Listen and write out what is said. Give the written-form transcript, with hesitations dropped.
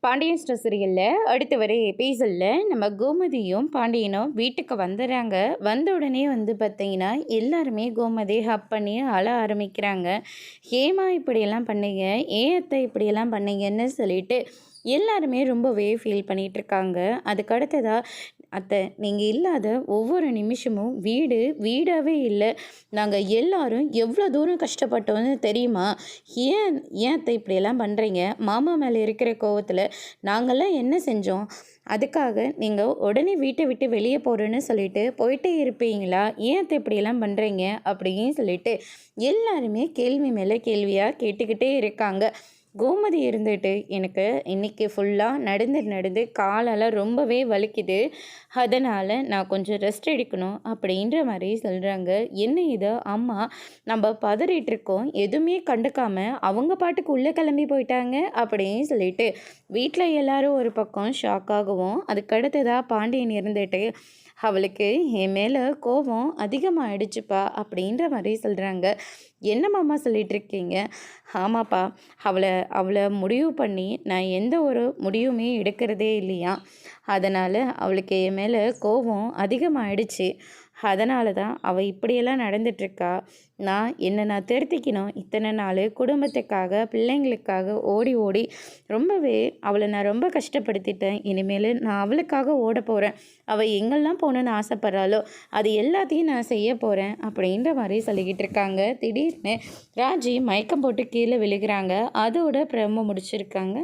Pandian store சீரியலில் அடுத்து வர எபிசோடில் நம்ம கோமதியும் பாண்டியனும் வீட்டுக்கு வந்துடுறாங்க. வந்த உடனே பார்த்தீங்கன்னா எல்லாருமே கோமதி ஹப் பண்ணி அழ ஆரம்பிக்கிறாங்க. ஏமா இப்படியெல்லாம் பண்ணீங்க, ஏன் அத்தை இப்படியெல்லாம் பண்ணீங்கன்னு சொல்லிட்டு எல்லாருமே ரொம்பவே ஃபீல் பண்ணிகிட்ருக்காங்க. அதுக்கு அடுத்ததாக அத்தை நீங்கள் இல்லாத ஒவ்வொரு நிமிஷமும் வீடு வீடாகவே இல்லை, நாங்கள் எல்லாரும் எவ்வளோ தூரம் கஷ்டப்பட்டோன்னு தெரியுமா, ஏன் ஏன் அத்தை இப்படியெல்லாம் பண்ணுறீங்க, மாமா மேலே இருக்கிற கோவத்தில் நாங்கள்லாம் என்ன செஞ்சோம், அதுக்காக நீங்கள் உடனே வீட்டை விட்டு வெளியே போகிறேன்னு சொல்லிட்டு போயிட்டே இருப்பீங்களா, ஏன் அத்தை இப்படியெல்லாம் பண்ணுறீங்க அப்படின்னு சொல்லிட்டு எல்லாருமே கேள்வி மேலே கேள்வியாக கேட்டுக்கிட்டே இருக்காங்க. கோமதி இருந்துட்டு எனக்கு இன்றைக்கி ஃபுல்லாக நடந்து நடந்து காலெல்லாம் ரொம்பவே வலிக்குது, அதனால் நான் கொஞ்சம் ரெஸ்ட் எடுக்கணும் அப்படின்ற மாதிரி சொல்கிறாங்க. என்ன இது அம்மா, நம்ம பதறிட்டு இருக்கோம், எதுவுமே கண்டுக்காமல் அவங்க பாட்டுக்கு உள்ளே கிளம்பி போயிட்டாங்க அப்படின்னு சொல்லிட்டு வீட்டில் எல்லாரும் ஒரு பக்கம் ஷாக் ஆகுவோம். அதுக்கடுத்ததாக பாண்டியன் இருந்துட்டு அவளுக்கு என் மேலே கோபம் அதிகமாகிடுச்சுப்பா அப்படின்ற மாதிரி சொல்கிறாங்க. என்ன மாமா சொல்லிட்டு இருக்கீங்க? ஆமாப்பா, அவளை அவளை முடிவு பண்ணி நான் எந்த ஒரு முடிவுமே எடுக்கிறதே இல்லையா, அதனால் அவளுக்கு என் மேலே கோபம் அதிகமாகிடுச்சு, அதனால தான் அவள் இப்படியெல்லாம் நடந்துட்டுருக்கா. நான் திருத்திக்கணும், இத்தனை நாள் குடும்பத்துக்காக பிள்ளைங்களுக்காக ஓடி ஓடி ரொம்பவே அவளை நான் ரொம்ப கஷ்டப்படுத்திட்டேன். இனிமேல் நான் அவளுக்காக ஓட போகிறேன், அவள் எங்கெல்லாம் போகணுன்னு ஆசைப்பட்றாளோ அது எல்லாத்தையும் நான் செய்ய போகிறேன் அப்படின்ற மாதிரி சொல்லிக்கிட்டு இருக்காங்க. திடீர்னு ராஜி மயக்கம் போட்டு கீழே விழுகிறாங்க. அதோட பிரம்ம முடிச்சிருக்காங்க.